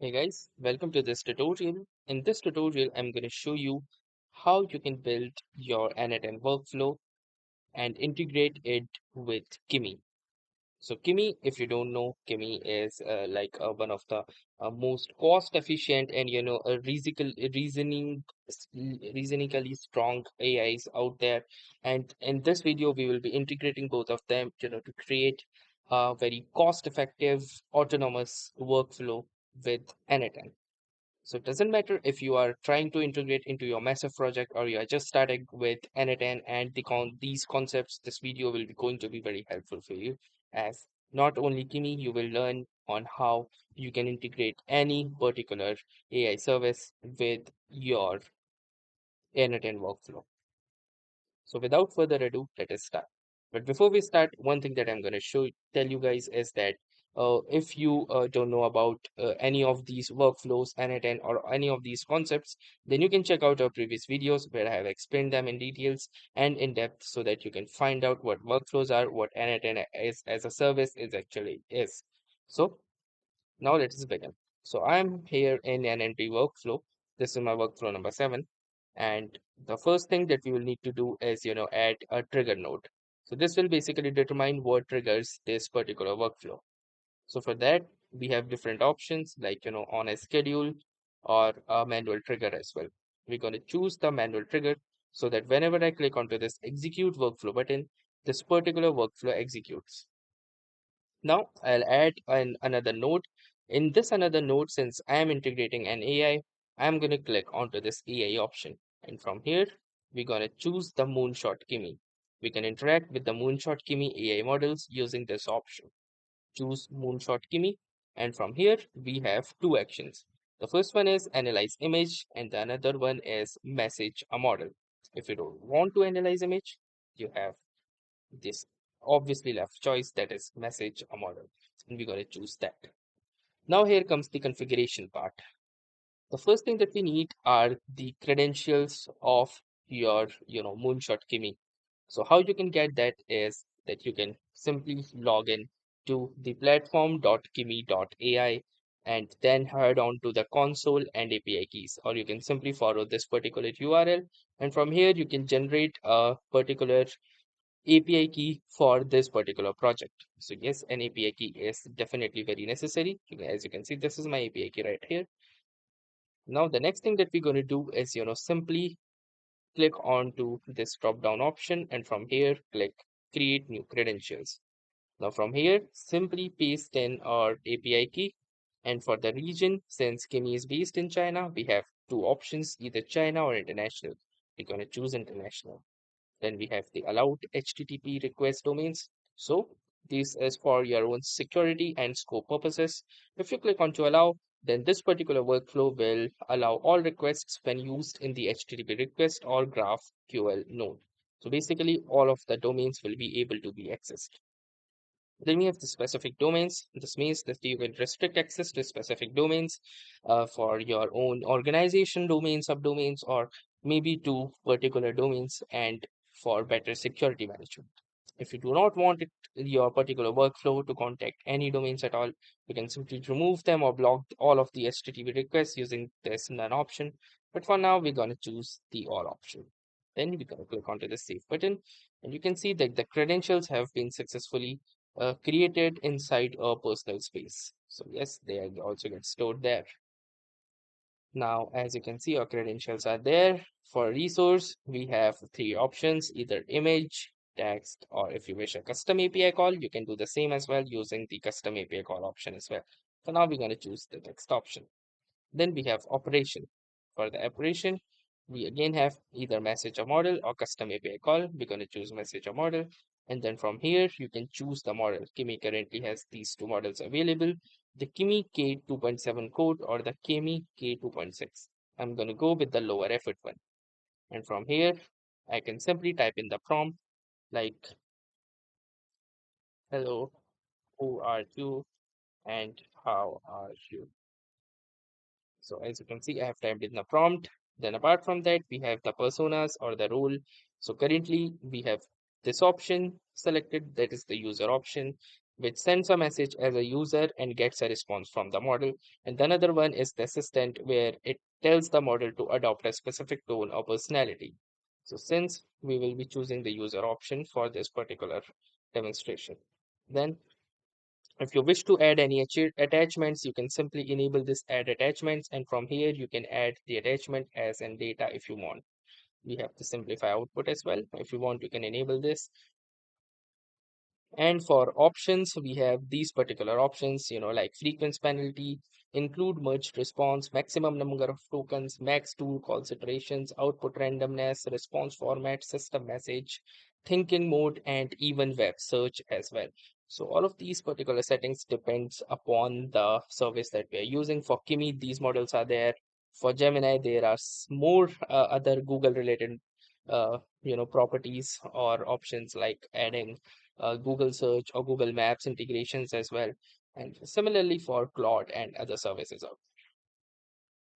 Hey guys, welcome to this tutorial. In this tutorial, I'm going to show you how you can build your n8n workflow and integrate it with Kimi. So Kimi, if you don't know, Kimi is one of the most cost efficient and a reasoningly strong AIs out there. And in this video, we will be integrating both of them, to create a very cost effective autonomous workflow with n8n. So it doesn't matter if you are trying to integrate into your massive project or you are just starting with n8n and these concepts, this video will be going to be very helpful for you as not only Kimi, you will learn on how you can integrate any particular AI service with your n8n workflow. So without further ado, let us start. But before we start, one thing that I'm going to tell you guys is that if you don't know about any of these workflows, n8n, or any of these concepts, then you can check out our previous videos where I have explained them in details and in depth so that you can find out what workflows are, what n8n is as a service is actually is. So now let's begin. So I'm here in an entry workflow. This is my workflow number 7. And the first thing that we will need to do is, add a trigger node. So this will basically determine what triggers this particular workflow. So for that, we have different options like, on a schedule or a manual trigger as well. We're going to choose the manual trigger so that whenever I click onto this execute workflow button, this particular workflow executes. Now I'll add another node. In this another node, since I am integrating an AI, I'm going to click onto this AI option. And from here, we're going to choose the Moonshot Kimi. We can interact with the Moonshot Kimi AI models using this option. Choose Moonshot Kimi. And from here, we have two actions. The first one is analyze image, and the another one is message a model. If you don't want to analyze image, you have this obviously left choice, that is message a model, and we're going to choose that. Now here comes the configuration part. The first thing that we need are the credentials of your Moonshot Kimi. So how you can get that is that you can simply log in to the platform.kimi.ai and then head on to the console and API keys, or you can simply follow this particular URL, and from here you can generate a particular API key for this particular project. So yes, an API key is definitely very necessary. As you can see, this is my API key right here. Now the next thing that we're going to do is, simply click on to this drop down option, and from here click create new credentials. Now from here, simply paste in our API key. And for the region, since Kimi is based in China, we have two options, either China or international. We're going to choose international. Then we have the allowed HTTP request domains. So this is for your own security and scope purposes. If you click on to allow, then this particular workflow will allow all requests when used in the HTTP request or GraphQL node. So basically all of the domains will be able to be accessed. Then we have the specific domains. This means that you can restrict access to specific domains for your own organization domain, subdomains, or maybe to particular domains and for better security management. If you do not want your particular workflow to contact any domains at all, you can simply remove them or block all of the HTTP requests using this none option. But for now, we're going to choose the all option. Then we're going to click onto the save button, and you can see that the credentials have been successfully created inside a personal space. So yes, they also get stored there. Now, as you can see, our credentials are there. For resource, we have three options, either image, text, or if you wish a custom API call, you can do the same as well using the custom API call option as well. So now we're going to choose the text option. Then we have operation. For the operation, we again have either message a model or custom API call. We're going to choose message a model. And then from here, you can choose the model. Kimi currently has these two models available, the Kimi K2.7 code or the Kimi K2.6. I'm going to go with the lower effort one. And from here, I can simply type in the prompt like, hello, who are you and how are you? So as you can see, I have typed in the prompt. Then apart from that, we have the personas or the role. So currently we have this option selected, that is the user option. which sends a message as a user and gets a response from the model. And another one is the assistant, where it tells the model to adopt a specific tone or personality. So since we will be choosing the user option for this particular demonstration, then if you wish to add any attachments, you can simply enable this add attachments, and from here you can add the attachment as in data if you want. We have the simplify output as well. If you want, you can enable this. And for options, we have these particular options, like frequency penalty, include merged response, maximum number of tokens, max tool calls iterations, output randomness, response format, system message, thinking mode, and even web search as well. So all of these particular settings depends upon the service that we are using. For Kimi, these models are there. For Gemini, there are more other Google related properties or options like adding Google search or Google Maps integrations as well. And similarly for Claude and other services out.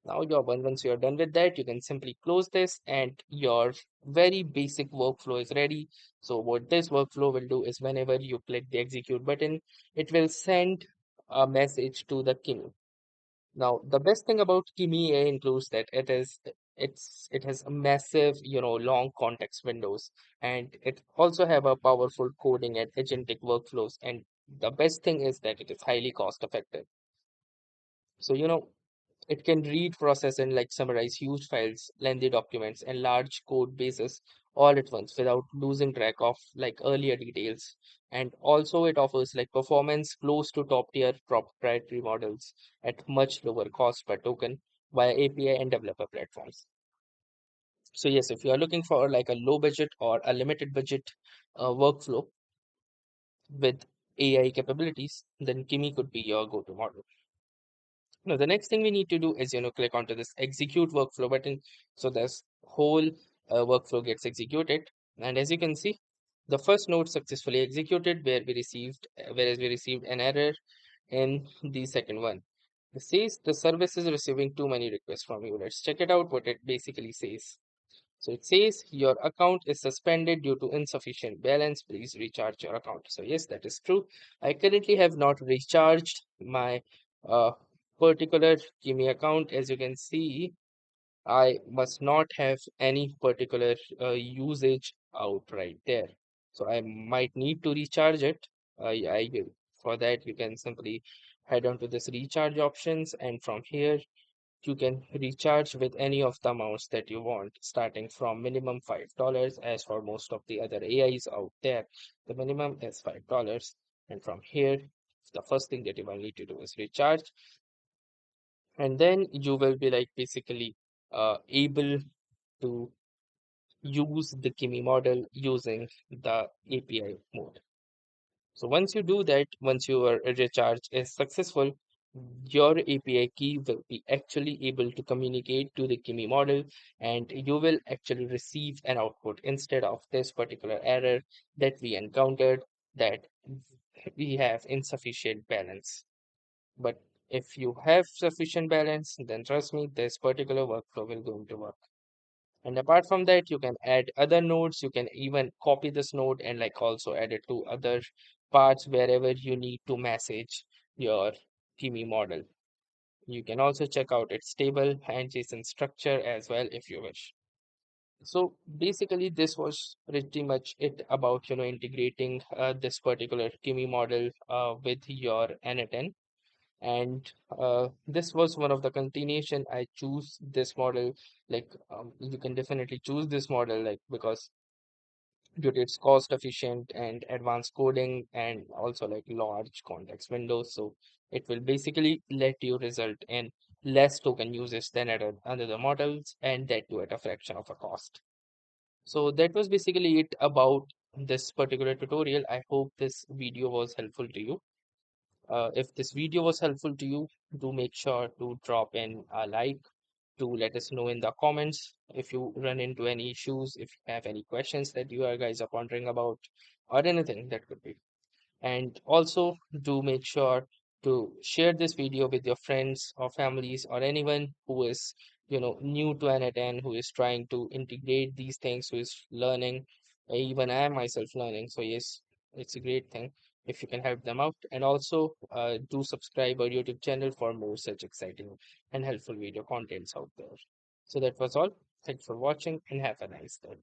Now once you're done with that, you can simply close this and your very basic workflow is ready. So what this workflow will do is whenever you click the execute button, it will send a message to the Kimi. Now, the best thing about Kimi A includes that it has a massive, long context windows, and it also have a powerful coding and agentic workflows. And the best thing is that it is highly cost effective. So, it can read, process, and like summarize huge files, lengthy documents, and large code bases all at once without losing track of like earlier details. And also, it offers like performance close to top tier proprietary models at much lower cost per token via API and developer platforms. So, yes, if you are looking for like a low budget or a limited budget workflow with AI capabilities, then Kimi could be your go to model. Now, the next thing we need to do is, click onto this execute workflow button. So this whole workflow gets executed. And as you can see, the first node successfully executed whereas we received an error in the second one. It says the service is receiving too many requests from you. Let's check it out what it basically says. So it says your account is suspended due to insufficient balance. Please recharge your account. So yes, that is true. I currently have not recharged my uh, particular Kimi account. As you can see, I must not have any particular usage out right there. So I might need to recharge it. I will. For that, you can simply head on to this recharge options, and from here you can recharge with any of the amounts that you want, starting from minimum $5. As for most of the other AIs out there, the minimum is $5. And from here, the first thing that you will need to do is recharge, and then you will be like basically able to use the Kimi model using the API mode. So once you do that, once your recharge is successful, your API key will be actually able to communicate to the Kimi model, and you will actually receive an output instead of this particular error that we encountered, that we have insufficient balance. But if you have sufficient balance, then trust me, this particular workflow will going to work. And apart from that, you can add other nodes. You can even copy this node and like also add it to other parts wherever you need to message your Kimi model. You can also check out its table and JSON structure as well if you wish. So basically, this was pretty much it about integrating this particular Kimi model with your n8n. And this was one of the continuation. I choose this model, like you can definitely choose this model like because due to its cost efficient and advanced coding and also like large context windows, so it will basically let you result in less token usage than other models, and that too at a fraction of a cost. So that was basically it about this particular tutorial. I hope this video was helpful to you. If this video was helpful to you, do make sure to drop in a like, to let us know in the comments if you run into any issues, if you have any questions that you are guys are pondering about, or anything that could be. And also do make sure to share this video with your friends or families or anyone who is new to n8n, who is trying to integrate these things, who is learning. Even I am myself learning, so yes, it's a great thing. if you can help them out. And also do subscribe our YouTube channel for more such exciting and helpful video contents out there. So that was all. Thanks for watching and have a nice day.